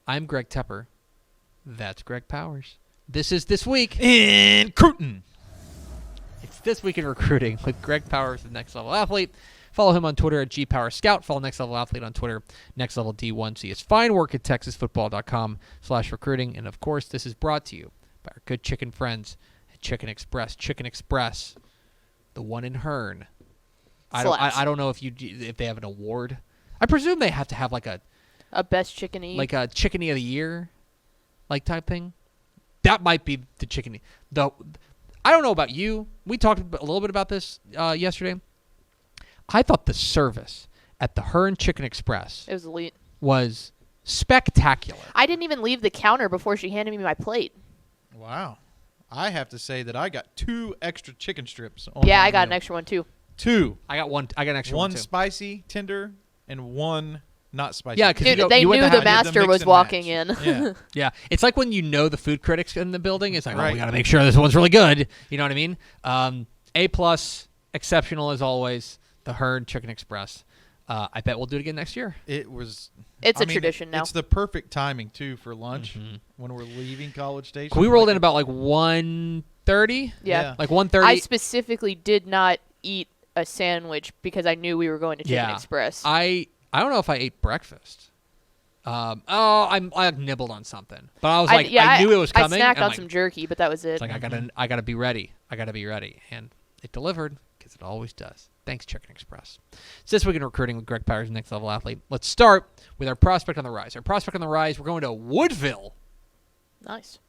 I'm Greg Tepper. That's Greg Powers. This is This Week In Cruton. It's This Week in Recruiting with Greg Powers, the Next Level Athlete. Follow him on Twitter at GPowerScout. Follow Next Level Athlete on Twitter, Next Level D1. See his fine work at TexasFootball.com/recruiting. And, of course, this is brought to you by our good chicken friends at Chicken Express. Chicken Express, the one in Hearn. I don't know if they have an award. I presume they have to have like a best chicken-y. Like a Chicken-y of the Year type thing. That might be the chicken-y. I don't know about you. We talked a little bit about this yesterday. I thought the service at the Hearn Chicken Express It was elite. Was spectacular. I didn't even leave the counter before she handed me my plate. Wow. I have to say that I got 2 extra chicken strips. Yeah, I got an extra one too. 2. I got one. I got an extra one too. One spicy, tender, and one not spicy. Yeah, because they knew the master was walking in. Yeah. Yeah, it's like when you know the food critics in the building. It's like, right. Oh, we got to make sure this one's really good. You know what I mean? A+, exceptional as always. The Hearn Chicken Express. I bet we'll do it again next year. It's a tradition now. It's the perfect timing, too, for lunch when we're leaving College Station. We rolled in about like 1:30. Yeah. Like 1:30. I specifically did not eat a sandwich because I knew we were going to Chicken Express. I don't know if I ate breakfast. I nibbled on something, but I was like, I knew it was coming. I snacked on some jerky, but that was it. It's like I gotta be ready. I gotta be ready, and it delivered because it always does. Thanks, Chicken Express. It's This Week in Recruiting with Greg Powers, Next Level Athlete. Let's start with our prospect on the rise. Our prospect on the rise. We're going to Woodville. Nice.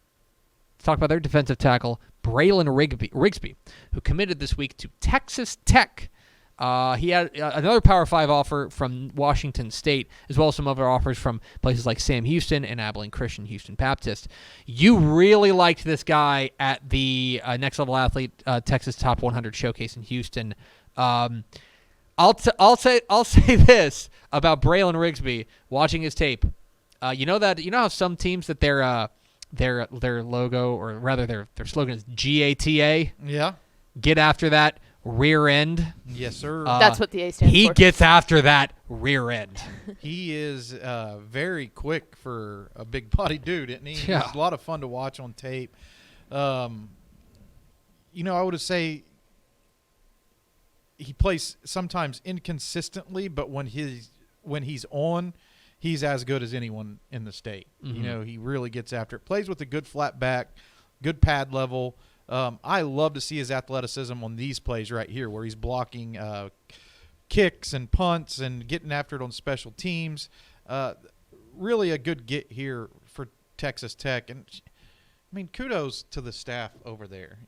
Let's talk about their defensive tackle, Braylon Rigsby, who committed this week to Texas Tech. He had another Power 5 offer from Washington State, as well as some other offers from places like Sam Houston and Abilene Christian, Houston Baptist. You really liked this guy at the Next Level Athlete Texas Top 100 Showcase in Houston. I'll say this about Braylon Rigsby. Watching his tape, you know how some teams that their logo, or rather their slogan is GATA. Yeah. Get after that rear end. Yes, sir. That's what the A stands for. He gets after that rear end. He is very quick for a big-bodied dude, isn't he? Yeah. He's a lot of fun to watch on tape. I would say he plays sometimes inconsistently, but when he's on, he's as good as anyone in the state. Mm-hmm. He really gets after it. Plays with a good flat back, good pad level. I love to see his athleticism on these plays right here where he's blocking kicks and punts and getting after it on special teams. Really a good get here for Texas Tech. And, kudos to the staff over there.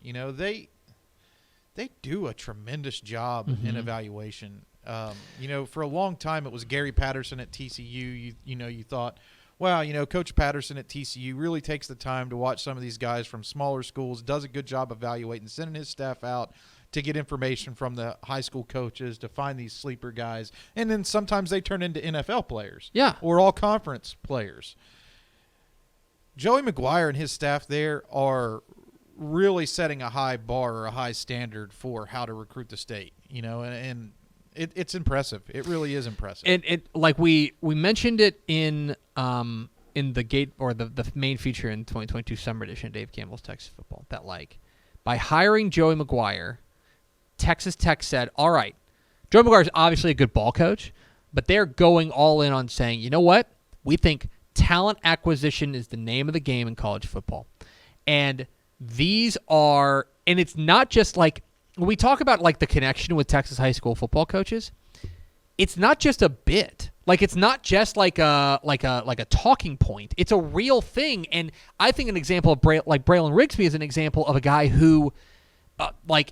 They do a tremendous job in evaluation. For a long time it was Gary Patterson at TCU. You thought, wow, Coach Patterson at TCU really takes the time to watch some of these guys from smaller schools, does a good job evaluating, sending his staff out to get information from the high school coaches to find these sleeper guys. And then sometimes they turn into NFL players. Yeah. Or all-conference players. Joey McGuire and his staff there are really setting a high bar or a high standard for how to recruit the state, and it's impressive. It really is impressive. And like we mentioned it in the gate or the main feature in 2022 Summer Edition of Dave Campbell's Texas Football, that by hiring Joey McGuire, Texas Tech said, all right, Joey McGuire is obviously a good ball coach, but they're going all in on saying, you know what? We think talent acquisition is the name of the game in college football. And it's not just like, when we talk about like the connection with Texas high school football coaches, it's not just a bit. Like, it's not just like a talking point. It's a real thing. And I think an example of Braylon Rigsby is an example of a guy who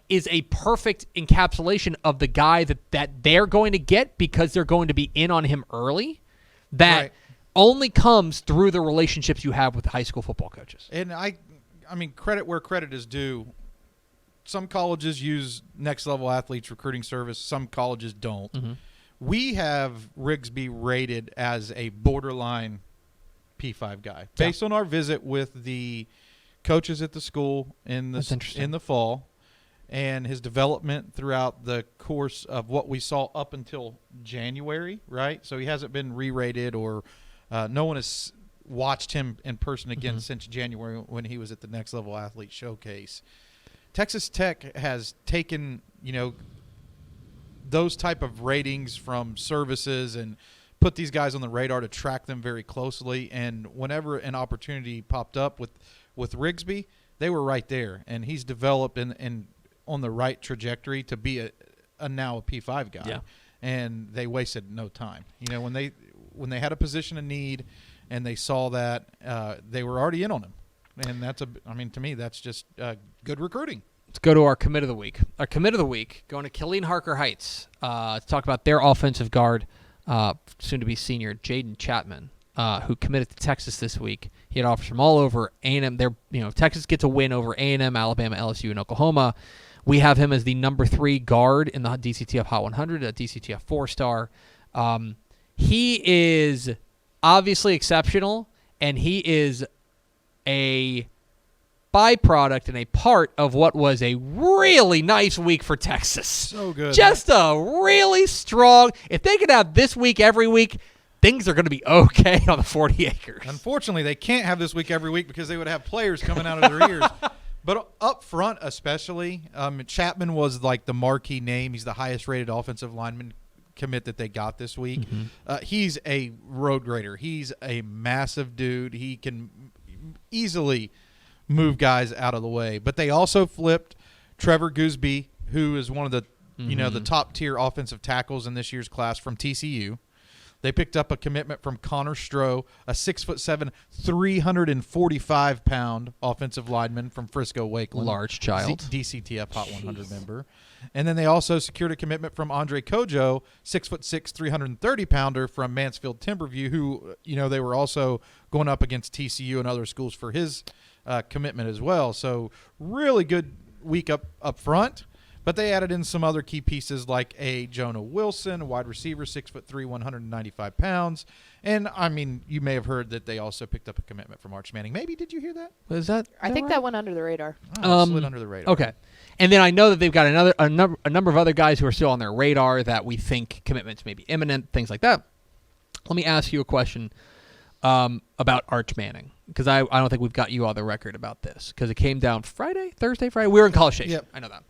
is a perfect encapsulation of the guy that they're going to get because they're going to be in on him early. That Right. only comes through the relationships you have with high school football coaches. And credit where credit is due. Some colleges use Next Level Athletes recruiting service. Some colleges don't. Mm-hmm. We have Rigsby rated as a borderline P5 guy based on our visit with the coaches at the school in the fall and his development throughout the course of what we saw up until January, right? So he hasn't been re-rated or no one has watched him in person again since January when he was at the Next Level Athlete Showcase. Texas Tech has taken, those type of ratings from services and put these guys on the radar to track them very closely. And whenever an opportunity popped up with Rigsby, they were right there. And he's developed and on the right trajectory to be now a P5 guy. Yeah. And they wasted no time. When they had a position of need and they saw that, they were already in on him. And to me, that's just good recruiting. Let's go to our commit of the week. Our commit of the week, going to Killeen Harker Heights to talk about their offensive guard, soon-to-be senior, Jaden Chapman, who committed to Texas this week. He had offers from all over A&M. Texas gets a win over A&M, Alabama, LSU, and Oklahoma. We have him as the number 3 guard in the DCTF Hot 100, a DCTF 4-star. He is obviously exceptional, and he is a byproduct and a part of what was a really nice week for Texas. So good. Just a really strong. If they could have this week every week, things are going to be okay on the 40 acres. Unfortunately, they can't have this week every week because they would have players coming out of their ears. But up front especially, Chapman was like the marquee name. He's the highest rated offensive lineman commit that they got this week. He's a road grader. He's a massive dude. He can easily move guys out of the way. But they also flipped Trevor Gooseby, who is one of the the top tier offensive tackles in this year's class from TCU. They picked up a commitment from Connor Stroh, a 6'7", 345-pound offensive lineman from Frisco Wakeland. Large child. DCTF Hot 100 member. And then they also secured a commitment from Andre Kojo, 6'6", 330-pounder from Mansfield Timberview, who, they were also going up against TCU and other schools for his commitment as well. So really good week up front. But they added in some other key pieces like a Jonah Wilson, wide receiver, 6'3", 195 pounds. And, you may have heard that they also picked up a commitment from Arch Manning. Maybe, did you hear that? Was that? I think that went under the radar. Slid under the radar. Okay. And then I know that they've got a number of other guys who are still on their radar that we think commitments may be imminent, things like that. Let me ask you a question about Arch Manning, because I don't think we've got you on the record about this, because it came down Thursday, Friday. We were in College Station. Yep. I know that.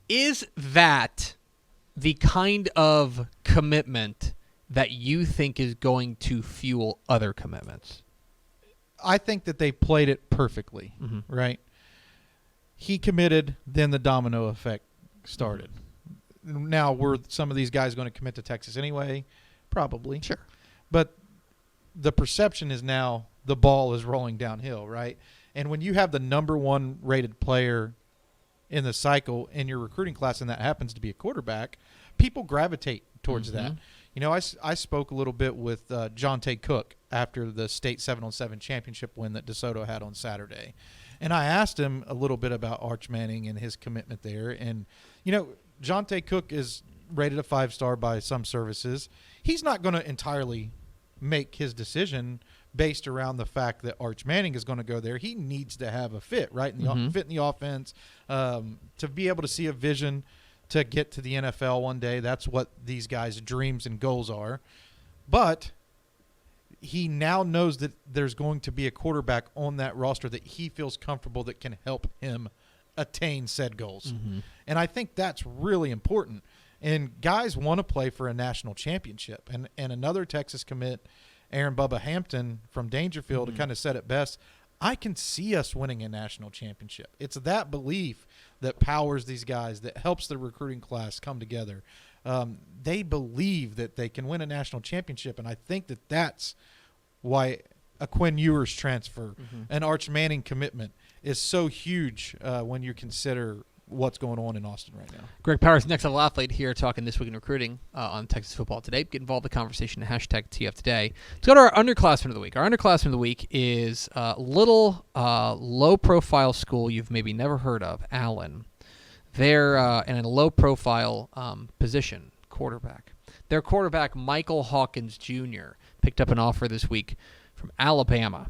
Is that the kind of commitment that you think is going to fuel other commitments? I think that they played it perfectly, right? He committed, then the domino effect started. Now, were some of these guys going to commit to Texas anyway? Probably. Sure. But the perception is now the ball is rolling downhill, right? And when you have the number 1 rated player in the cycle in your recruiting class, and that happens to be a quarterback, people gravitate towards that. I spoke a little bit with Jonte Cook after the state 7-on-7 championship win that DeSoto had on Saturday. And I asked him a little bit about Arch Manning and his commitment there. And, Jonte Cook is rated a 5-star by some services. He's not going to entirely make his decision based around the fact that Arch Manning is going to go there. He needs to have a fit, right? Fit in the offense, to be able to see a vision to get to the NFL one day. That's what these guys' dreams and goals are. But he now knows that there's going to be a quarterback on that roster that he feels comfortable that can help him attain said goals. And I think that's really important. And guys want to play for a national championship. And another Texas commit, Aaron Bubba Hampton from Dangerfield, kind of said it best. I can see us winning a national championship. It's that belief that powers these guys, that helps the recruiting class come together. They believe that they can win a national championship, and I think that that's why a Quinn Ewers transfer, an Arch Manning commitment, is so huge when you consider what's going on in Austin right now. Greg Powers, Next Level Athlete, here talking This Week in Recruiting on Texas Football Today. Get involved in the conversation, hashtag TF Today. Let's go to our underclassman of the week. Our underclassman of the week is a little low-profile school you've maybe never heard of, Allen. They're in a low-profile position, quarterback. Their quarterback, Michael Hawkins Jr., picked up an offer this week from Alabama.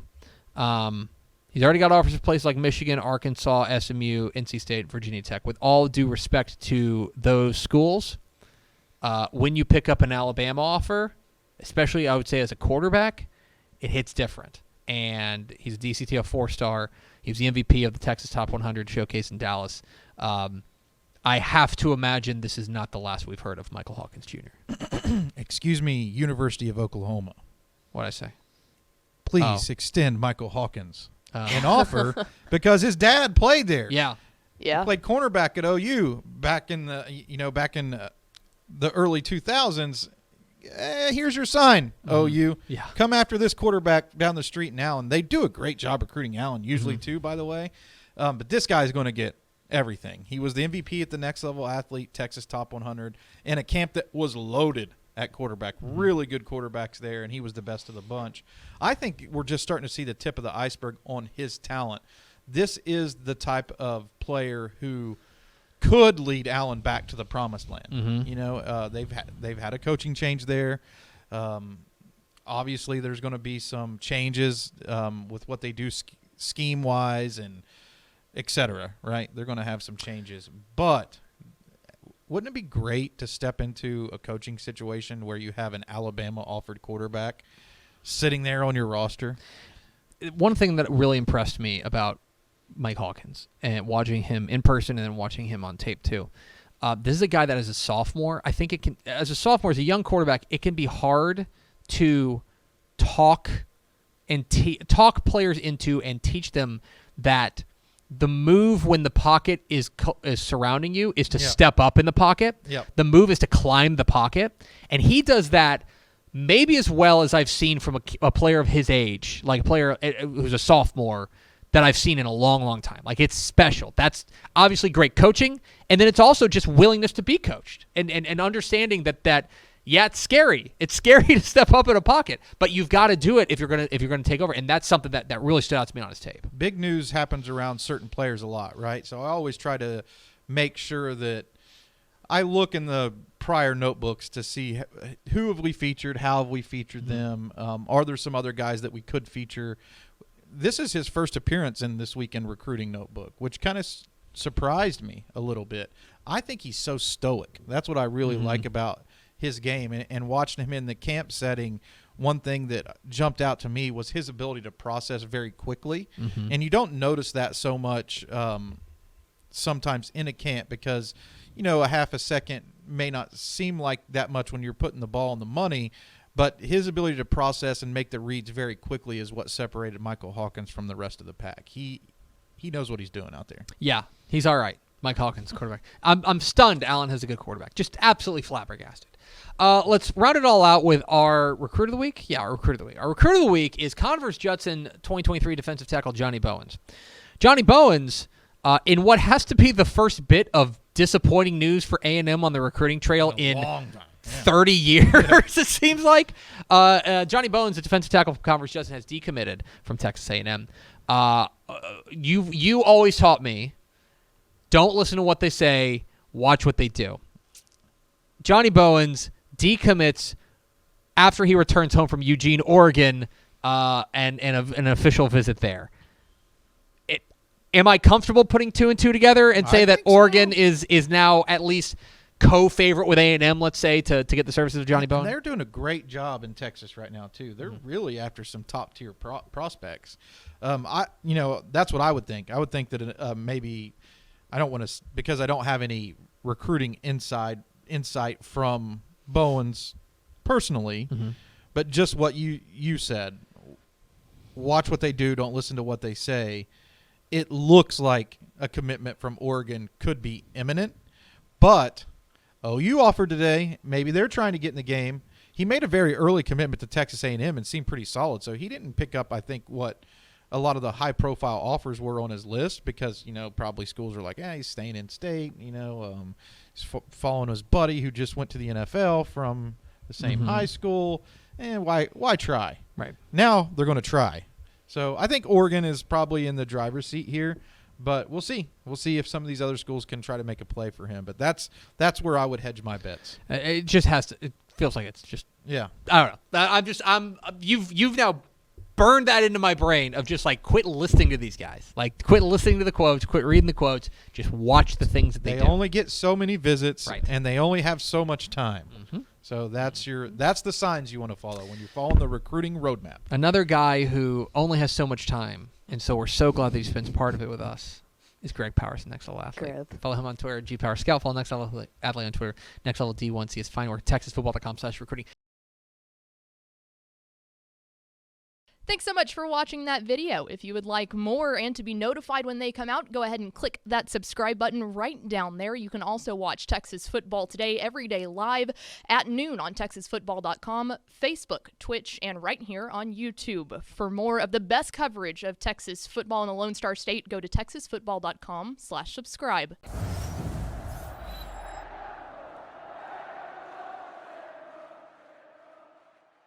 He's already got offers of places like Michigan, Arkansas, SMU, NC State, Virginia Tech. With all due respect to those schools, when you pick up an Alabama offer, especially I would say as a quarterback, it hits different. And he's a DCTF 4-star. He was the MVP of the Texas Top 100 showcase in Dallas. I have to imagine this is not the last we've heard of Michael Hawkins Jr. Excuse me, University of Oklahoma. What'd I say? Please Oh. extend Michael Hawkins an offer because his dad played there. Yeah. Yeah. He played cornerback at OU back in the the early 2000s. Here's your sign, OU. Yeah. Come after this quarterback down the street in Allen. They do a great job recruiting Allen, usually too, by the way. But this guy's going to get everything. He was the MVP at the Next Level Athlete, Texas Top 100, in a camp that was loaded at quarterback. Really good quarterbacks there, and he was the best of the bunch. I think we're just starting to see the tip of the iceberg on his talent. This is the type of player who could lead Allen back to the promised land. They've had a coaching change there. Obviously, there's going to be some changes with what they do scheme wise and et cetera. Right? They're going to have some changes, but wouldn't it be great to step into a coaching situation where you have an Alabama offered quarterback sitting there on your roster? One thing that really impressed me about Mike Hawkins and watching him in person and then watching him on tape too. This is a guy that as a sophomore, I think as a sophomore, as a young quarterback, it can be hard to talk players into and teach them that the move when the pocket is surrounding you is to step up in the pocket. Yep. The move is to climb the pocket. And he does that maybe as well as I've seen from a player of his age, like a player who's a sophomore, that I've seen in a long, long time. Like, it's special. That's obviously great coaching, and then it's also just willingness to be coached and understanding that yeah, it's scary. It's scary to step up in a pocket, but you've got to do it if you're gonna take over, and that's something that really stood out to me on his tape. Big news happens around certain players a lot, right? So I always try to make sure that I look in the prior notebooks to see who have we featured, how have we featured them, are there some other guys that we could feature. This is his first appearance in this weekend recruiting notebook, which kind of surprised me a little bit. I think he's so stoic. That's what I really like about his game. And watching him in the camp setting, one thing that jumped out to me was his ability to process very quickly. And you don't notice that so much sometimes in a camp because, a half a second may not seem like that much when you're putting the ball on the money. But his ability to process and make the reads very quickly is what separated Michael Hawkins from the rest of the pack. He knows what he's doing out there. Yeah, he's all right. Mike Hawkins, quarterback. I'm stunned Allen has a good quarterback. Just absolutely flabbergasted. Let's round it all out with our Recruit of the Week. Yeah, our Recruit of the Week. Our Recruit of the Week is Converse Judson 2023 defensive tackle Johnny Bowens. Johnny Bowens, in what has to be the first bit of disappointing news for A&M on the recruiting trail in long time. 30 years, it seems like. Johnny Bowens, a defensive tackle from Converse Judson, has decommitted from Texas A&M. You always taught me, don't listen to what they say, watch what they do. Johnny Bowens decommits after he returns home from Eugene, Oregon, and an official visit there. Am I comfortable putting two and two together and say that Oregon is now at least co-favorite with A&M, let's say, to get the services of Johnny Bowens? And they're doing a great job in Texas right now too. They're really after some top tier prospects. That's what I would think. I would think that maybe I don't want to, because I don't have any recruiting insight from Bowens personally, but just what you said. Watch what they do. Don't listen to what they say. It looks like a commitment from Oregon could be imminent, but OU offered today. Maybe they're trying to get in the game. He made a very early commitment to Texas A&M and seemed pretty solid, so he didn't pick up, I think, what a lot of the high-profile offers were on his list because, probably schools are like, he's staying in state, he's following his buddy who just went to the NFL from the same high school, and why try? Right. Now they're going to try. So I think Oregon is probably in the driver's seat here, but we'll see. We'll see if some of these other schools can try to make a play for him. But that's where I would hedge my bets. It just has to. It feels like it's just. Yeah. I don't know. You've now burned that into my brain of just like quit listening to these guys. Like quit listening to the quotes. Quit reading the quotes. Just watch the things that they do. They only get so many visits, right, and they only have so much time. So that's the signs you want to follow when you're following the recruiting roadmap. Another guy who only has so much time, and so we're so glad that he spends part of it with us, is Greg Powers, Next Level Athlete. Greg. Follow him on Twitter, GPowersScout. Follow Next Level Athlete on Twitter, Next Level D1. See his fine work, TexasFootball.com/recruiting. Thanks so much for watching that video. If you would like more and to be notified when they come out, go ahead and click that subscribe button right down there. You can also watch Texas Football Today every day live at noon on TexasFootball.com, Facebook, Twitch, and right here on YouTube. For more of the best coverage of Texas football in the Lone Star State, go to TexasFootball.com/subscribe.